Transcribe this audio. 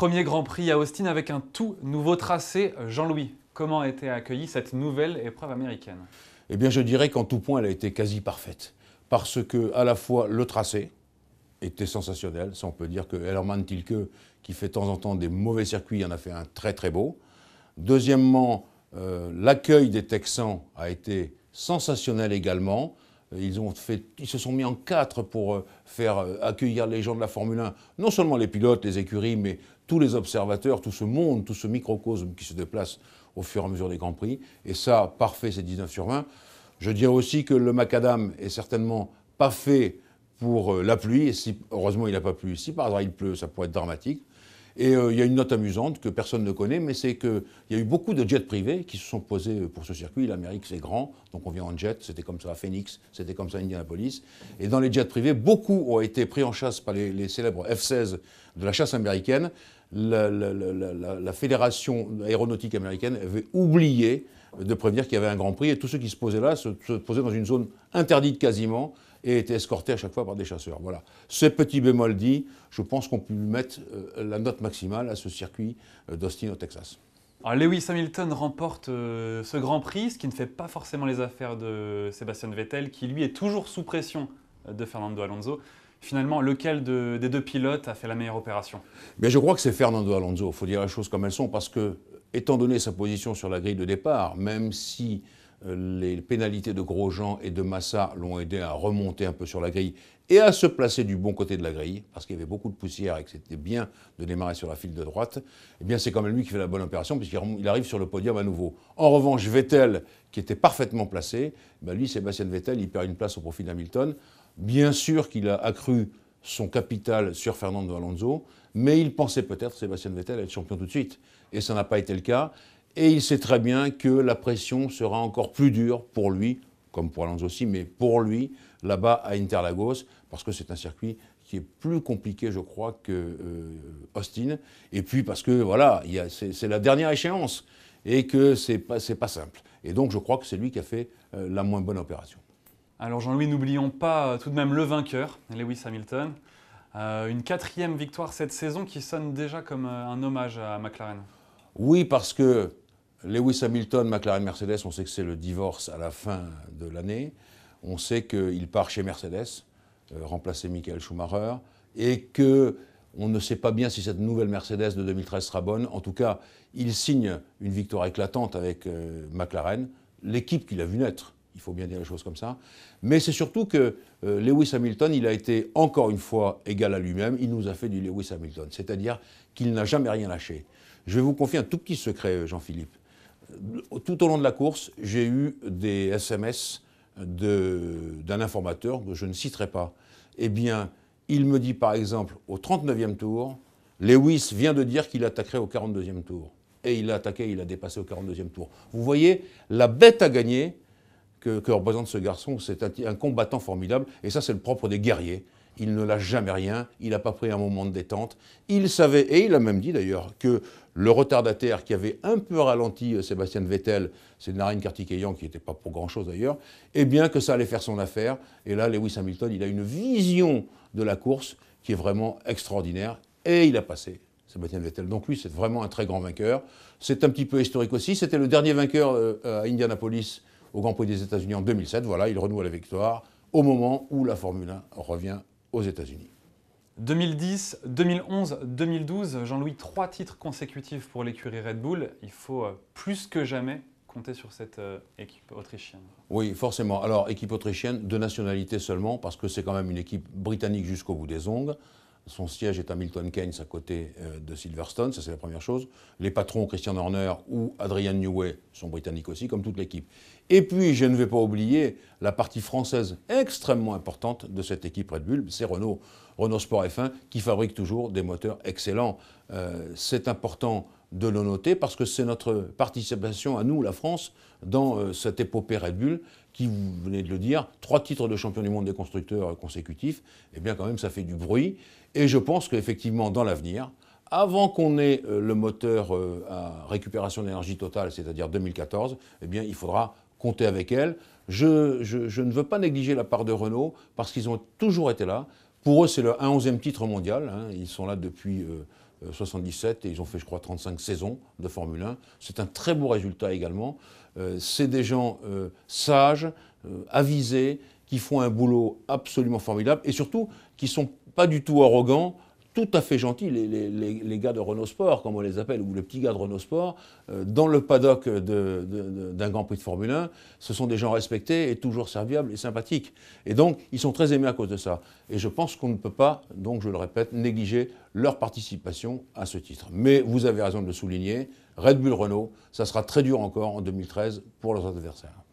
Premier Grand Prix à Austin avec un tout nouveau tracé. Jean-Louis, comment a été accueillie cette nouvelle épreuve américaine? Eh bien, je dirais qu'en tout point, elle a été quasi parfaite. Parce que, à la fois, le tracé était sensationnel. Ça, on peut dire que Hellermann Tilke, qui fait de temps en temps des mauvais circuits, en a fait un très très beau. Deuxièmement, l'accueil des Texans a été sensationnel également. Ils se sont mis en quatre pour faire accueillir les gens de la Formule 1, non seulement les pilotes, les écuries, mais tous les observateurs, tout ce monde, tout ce microcosme qui se déplace au fur et à mesure des Grands Prix. Et ça, parfait, c'est 19 sur 20. Je dirais aussi que le macadam est certainement pas fait pour la pluie. Et si, heureusement, il n'a pas plu. Si par hasard il pleut, ça pourrait être dramatique. Et il y a une note amusante que personne ne connaît, mais c'est qu'il y a eu beaucoup de jets privés qui se sont posés pour ce circuit. L'Amérique, c'est grand, donc on vient en jet. C'était comme ça à Phoenix, c'était comme ça à Indianapolis. Et dans les jets privés, beaucoup ont été pris en chasse par les célèbres F-16 de la chasse américaine. La fédération aéronautique américaine avait oublié de prévenir qu'il y avait un Grand Prix. Et tous ceux qui se posaient là se posaient dans une zone interdite quasiment, et était escorté à chaque fois par des chasseurs. Voilà. Ce petit bémol dit, je pense qu'on peut mettre la note maximale à ce circuit d'Austin au Texas. Alors, Lewis Hamilton remporte ce Grand Prix, ce qui ne fait pas forcément les affaires de Sebastian Vettel, qui lui est toujours sous pression de Fernando Alonso. Finalement, lequel des deux pilotes a fait la meilleure opération? Bien, je crois que c'est Fernando Alonso. Il faut dire les choses comme elles sont, parce que, étant donné sa position sur la grille de départ, même si les pénalités de Grosjean et de Massa l'ont aidé à remonter un peu sur la grille et à se placer du bon côté de la grille, parce qu'il y avait beaucoup de poussière et que c'était bien de démarrer sur la file de droite, eh bien c'est quand même lui qui fait la bonne opération puisqu'il arrive sur le podium à nouveau. En revanche, Vettel, qui était parfaitement placé, ben lui, Sébastien Vettel, il perd une place au profit d'Hamilton. Bien sûr qu'il a accru son capital sur Fernando Alonso, mais il pensait peut-être, Sébastien Vettel, être champion tout de suite. Et ça n'a pas été le cas. Et il sait très bien que la pression sera encore plus dure pour lui, comme pour Alonso aussi, mais pour lui, là-bas à Interlagos, parce que c'est un circuit qui est plus compliqué, je crois, que Austin. Et puis parce que, voilà, c'est la dernière échéance, et que c'est pas simple. Et donc je crois que c'est lui qui a fait la moins bonne opération. Alors Jean-Louis, n'oublions pas tout de même le vainqueur, Lewis Hamilton. Une 4e victoire cette saison qui sonne déjà comme un hommage à McLaren. Oui, parce que Lewis Hamilton, McLaren, Mercedes, on sait que c'est le divorce à la fin de l'année. On sait qu'il part chez Mercedes, remplacer Michael Schumacher, et qu'on ne sait pas bien si cette nouvelle Mercedes de 2013 sera bonne. En tout cas, il signe une victoire éclatante avec McLaren, l'équipe qu'il a vu naître. Il faut bien dire les choses comme ça. Mais c'est surtout que Lewis Hamilton, il a été encore une fois égal à lui-même. Il nous a fait du Lewis Hamilton, c'est-à-dire qu'il n'a jamais rien lâché. Je vais vous confier un tout petit secret, Jean-Philippe. Tout au long de la course, j'ai eu des SMS d'un informateur que je ne citerai pas. Eh bien, il me dit par exemple au 39e tour, Lewis vient de dire qu'il attaquerait au 42e tour. Et il a attaqué, il a dépassé au 42e tour. Vous voyez, la bête à gagner que représente ce garçon, c'est un combattant formidable. Et ça, c'est le propre des guerriers. Il ne lâche jamais rien, il n'a pas pris un moment de détente. Il savait, et il a même dit d'ailleurs, que le retardataire qui avait un peu ralenti Sébastien Vettel, c'est Naren Karthikeyan, qui n'était pas pour grand-chose d'ailleurs, eh bien que ça allait faire son affaire. Et là, Lewis Hamilton, il a une vision de la course qui est vraiment extraordinaire. Et il a passé Sébastien Vettel. Donc lui, c'est vraiment un très grand vainqueur. C'est un petit peu historique aussi. C'était le dernier vainqueur à Indianapolis au Grand Prix des États-Unis en 2007. Voilà, il renoue à la victoire au moment où la Formule 1 revient aux États-Unis. 2010, 2011, 2012, Jean-Louis, 3 titres consécutifs pour l'écurie Red Bull. Il faut plus que jamais compter sur cette équipe autrichienne. Oui, forcément. Alors, équipe autrichienne, de nationalité seulement, parce que c'est quand même une équipe britannique jusqu'au bout des ongles. Son siège est à Milton Keynes, à côté de Silverstone, ça c'est la première chose. Les patrons, Christian Horner ou Adrian Newey, sont britanniques aussi, comme toute l'équipe. Et puis, je ne vais pas oublier la partie française extrêmement importante de cette équipe Red Bull, c'est Renault. Renault Sport F1, qui fabrique toujours des moteurs excellents. C'est important de le noter parce que c'est notre participation à nous, la France, dans cette épopée Red Bull, qui, vous venez de le dire, 3 titres de champion du monde des constructeurs consécutifs, eh bien quand même ça fait du bruit. Et je pense qu'effectivement, dans l'avenir, avant qu'on ait le moteur à récupération d'énergie totale, c'est-à-dire 2014, eh bien il faudra compter avec elle. Je ne veux pas négliger la part de Renault, parce qu'ils ont toujours été là. Pour eux, c'est un 11e titre mondial. Hein. Ils sont là depuis 77 et ils ont fait, je crois, 35 saisons de Formule 1. C'est un très beau résultat également. C'est des gens sages, avisés, qui font un boulot absolument formidable et surtout qui ne sont pas du tout arrogants, tout à fait gentils, les gars de Renault Sport, comme on les appelle, ou les petits gars de Renault Sport, dans le paddock d'un Grand Prix de Formule 1, ce sont des gens respectés et toujours serviables et sympathiques. Et donc, ils sont très aimés à cause de ça. Et je pense qu'on ne peut pas, donc je le répète, négliger leur participation à ce titre. Mais vous avez raison de le souligner, Red Bull Renault, ça sera très dur encore en 2013 pour leurs adversaires.